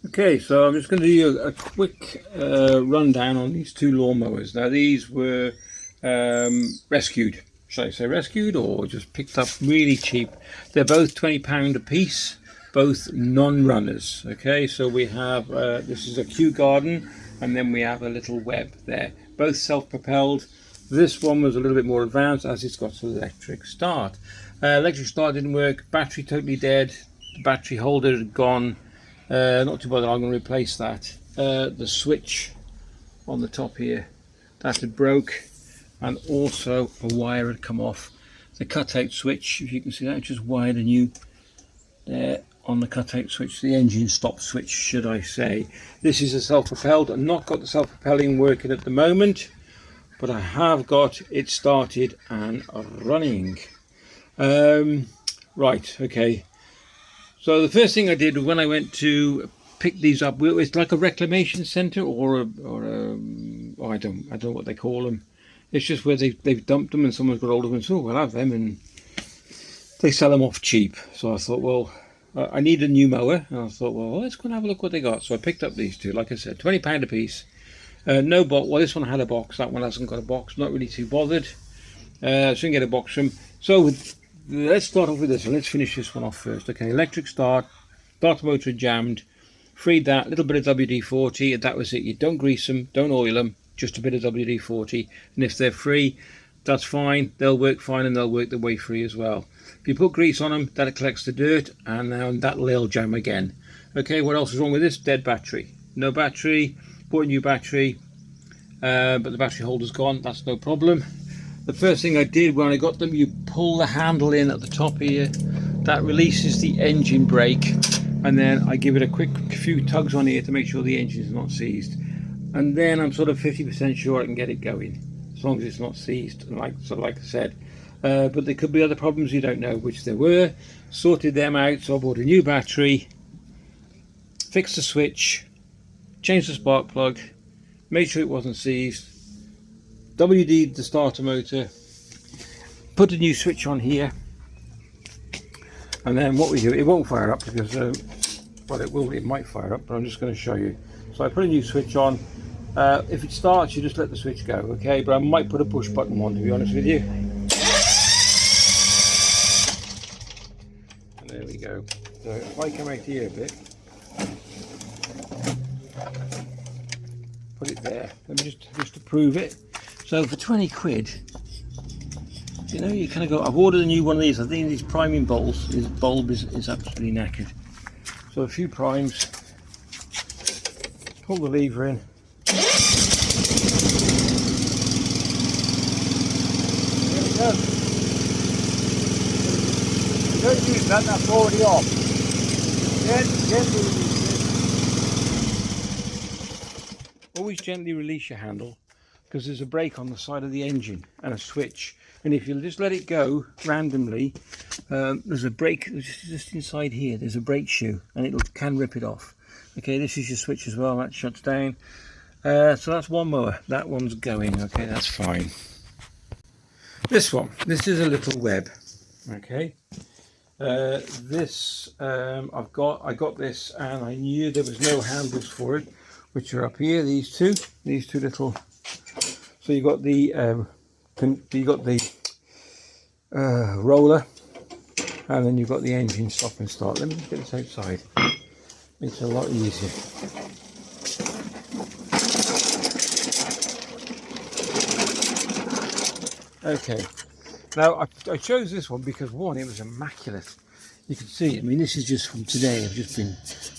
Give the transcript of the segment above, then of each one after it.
Okay, so I'm just going to do you a quick rundown on these two lawnmowers. Now these were rescued. Should I say rescued or just picked up really cheap? They're both £20 a piece, both non-runners. Okay, so we have, this is a Kew Garden, and then we have a little Webb there. Both self-propelled. This one was a little bit more advanced as it's got an electric start. Electric start didn't work, battery totally dead, the battery holder had gone. Not too bothered, I'm going to replace that. The switch on the top here, that had broke, and also a wire had come off. The cutout switch, if you can see that, just wired anew there on the cutout switch, the engine stop switch should I say. This is a self-propelled. I've not got the self-propelling working at the moment, but I have got it started and running. Right, okay. So the first thing I did when I went to pick these up, it's like a reclamation centre or I don't know what they call them. It's just where they've dumped them and someone's got hold of them and so we'll have them, and they sell them off cheap. So I thought, well, I need a new mower, and I thought, well, let's go and have a look what they got. So I picked up these two, like I said, £20 a piece. No box. Well, this one had a box. That one hasn't got a box. Not really too bothered. So you can get a box from. So let's start off with this one. Let's finish this one off first. Okay, electric start. Starter motor jammed. Freed that. Little bit of WD-40, and that was it. You don't grease them, don't oil them. Just a bit of WD-40, and if they're free, that's fine. They'll work fine, and they'll work their way free as well. If you put grease on them, that collects the dirt, and then that'll jam again. Okay, what else is wrong with this? Dead battery. No battery. Bought a new battery, but the battery holder's gone. That's no problem. The first thing I did when I got them, you pull the handle in at the top here. That releases the engine brake, and then I give it a quick few tugs on here to make sure the engine is not seized. And then I'm sort of 50% sure I can get it going, as long as it's not seized, like I said. But there could be other problems you don't know, which there were. Sorted them out, so I bought a new battery, fixed the switch, changed the spark plug, made sure it wasn't seized, WD'd the starter motor, put a new switch on here, and then what we do, it won't fire up because, well, it might fire up, but I'm just going to show you. So I put a new switch on. If it starts, you just let the switch go, okay? But I might put a push button on, to be honest with you. And there we go. So if I come out here a bit, put it there. Let me just to prove it. So for 20 quid, you know, you kind of go, I've ordered a new one of these. I think these priming bulbs, this bulb is absolutely knackered. So a few primes, pull the lever in. There we go. Don't use that, that's already off. Gently release it. Always gently release your handle, because there's a brake on the side of the engine and a switch, and if you just let it go randomly, there's a brake just inside here. There's a brake shoe, and it can rip it off. Okay, this is your switch as well. That shuts down. So that's one mower. That one's going. Okay, that's fine. This is a little Webb. Okay, this I got this, and I knew there was no handles for it, which are up here. These two little. So you got the roller, and then you've got the engine stop and start. Let me just get this outside. It's a lot easier. Okay, now I chose this one because one, it was immaculate. You can see, I mean, this is just from today. I've just been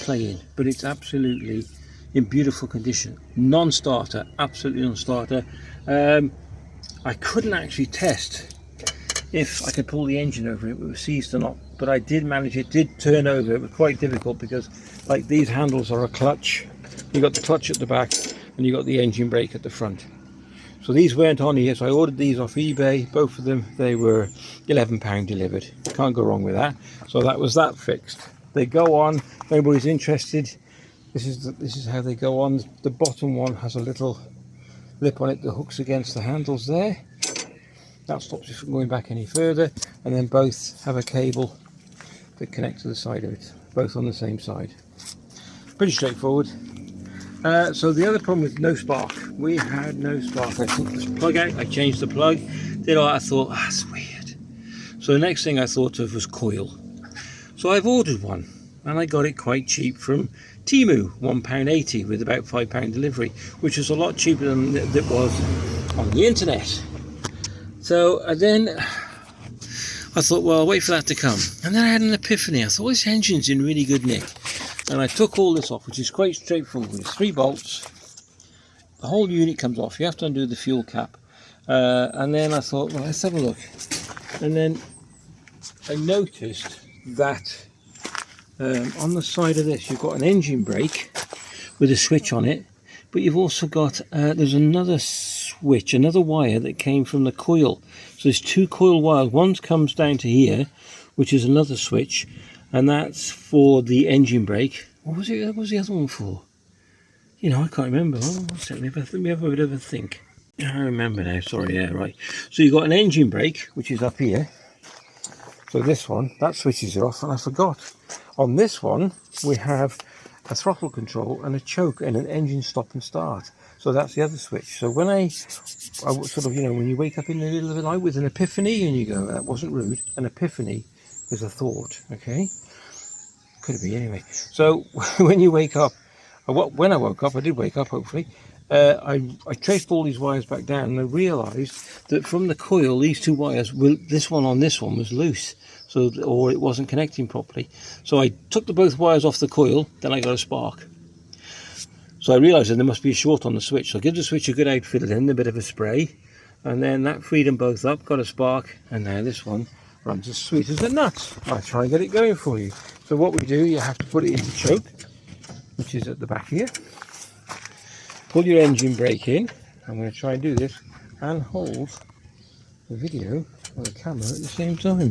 playing, but it's absolutely in beautiful condition. Non-starter, absolutely non-starter. I couldn't actually test if I could pull the engine over it was seized or not, but I did manage. It did turn over. It was quite difficult because, like, these handles are a clutch. You got the clutch at the back, and you got the engine brake at the front. So these weren't on here, so I ordered these off eBay. Both of them, they were £11 delivered. Can't go wrong with that. So that was that fixed. They go on. If anybody's interested, this is how they go on. The bottom one has a little lip on it that hooks against the handles there. That stops you from going back any further, and then both have a cable that connects to the side of it, both on the same side. Pretty straightforward. So the other problem was no spark. We had no spark. I took this plug out, I changed the plug, did all that. I thought, that's weird. So the next thing I thought of was coil. So I've ordered one, and I got it quite cheap from Temu, £1.80 with about £5 delivery, which was a lot cheaper than it was on the internet. So then I thought, well, I'll wait for that to come. And then I had an epiphany. I thought, this engine's in really good nick. And I took all this off, which is quite straightforward. It's 3 bolts. The whole unit comes off. You have to undo the fuel cap. And then I thought, well, let's have a look. And then I noticed that on the side of this, you've got an engine brake with a switch on it. But you've also got, there's another switch, another wire that came from the coil. So there's 2 coil wires. One comes down to here, which is another switch. And that's for the engine brake. What was it? What was the other one for? You know, I can't remember. Oh, one second. Let me have a bit of a think. I remember now. Sorry, yeah, right. So you've got an engine brake, which is up here. So this one, that switches it off, and I forgot. On this one, we have a throttle control and a choke and an engine stop and start. So that's the other switch. So when I sort of, you know, when you wake up in the middle of the night with an epiphany and you go, that wasn't rude, an epiphany is a thought, okay? Could be anyway. So when you wake up, when I woke up, I did wake up hopefully, I traced all these wires back down and I realised that from the coil, these 2 wires, this one on this one was loose, so or it wasn't connecting properly. So I took both wires off the coil, then I got a spark. So I realised that there must be a short on the switch. So I give the switch a good outfit in, a bit of a spray, and then that freed them both up, got a spark, and now this one runs as sweet as a nut. I'll try and get it going for you. So what we do, you have to put it into choke, which is at the back here. Pull your engine brake in. I'm going to try and do this and hold the video or the camera at the same time.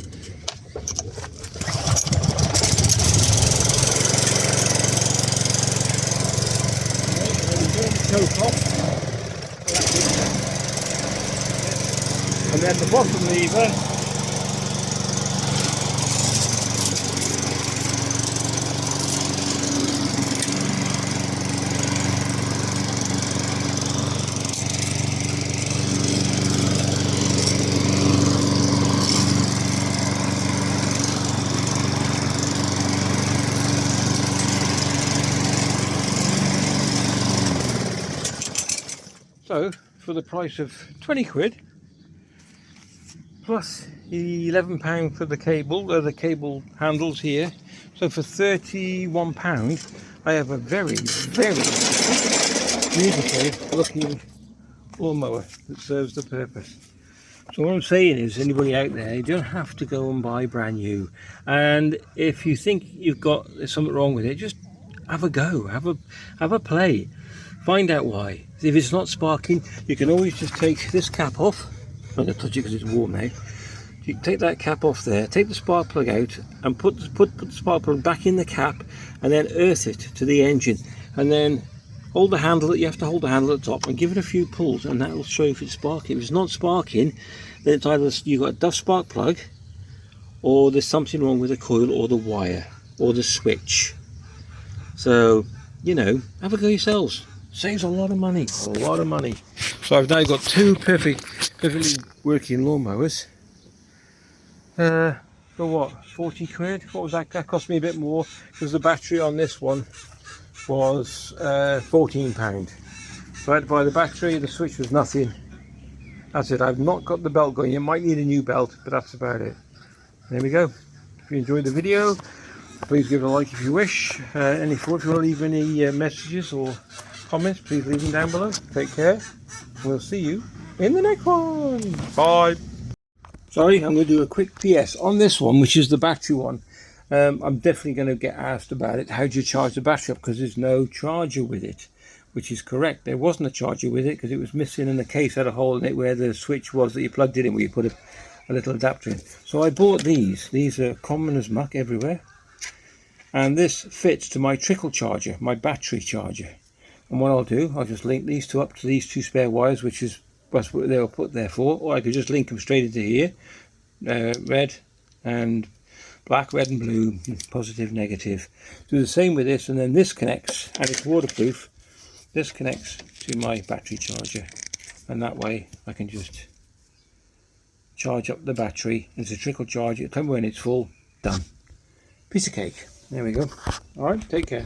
Choke off. And then the bottom lever. So, for the price of 20 quid, plus £11 for the cable handles here, so for £31, I have a very, very beautiful looking lawnmower that serves the purpose. So what I'm saying is, anybody out there, you don't have to go and buy brand new. And if you think you've got something wrong with it, just have a go, have a play. Find out why. If it's not sparking, you can always just take this cap off. I'm going to touch it because it's warm now. You can take that cap off there, take the spark plug out, and put the spark plug back in the cap, and then earth it to the engine, and then hold the handle. You have to hold the handle at the top and give it a few pulls, and that will show if it's sparking. If it's not sparking, then it's either you've got a duff spark plug, or there's something wrong with the coil, or the wire, or the switch. So, you know, have a go yourselves. Saves a lot of money, a lot of money. So I've now got 2 perfectly working lawnmowers. For what, 40 quid? What was that? That cost me a bit more because the battery on this one was £14. So I had to buy the battery, the switch was nothing. That's it. I've not got the belt going. You might need a new belt, but that's about it. There we go. If you enjoyed the video, please give it a like if you wish. If you want to leave any messages or comments, please leave them down below. Take care. We'll see you in the next one. Bye. Sorry, I'm going to do a quick PS on this one, which is the battery one. I'm definitely going to get asked about it. How do you charge the battery up? Because there's no charger with it, which is correct. There wasn't a charger with it because it was missing, and the case had a hole in it where the switch was that you plugged it in, where you put a little adapter in. So I bought these. These are common as muck everywhere. And this fits to my trickle charger, my battery charger. And what I'll do, I'll just link these 2 up to these 2 spare wires, which is what they were put there for. Or I could just link them straight into here, red and black, red and blue, positive, negative. Do the same with this, and then this connects, and it's waterproof. This connects to my battery charger, and that way I can just charge up the battery. It's a trickle charge. It'll come when it's full. Done. Piece of cake. There we go. Alright, take care.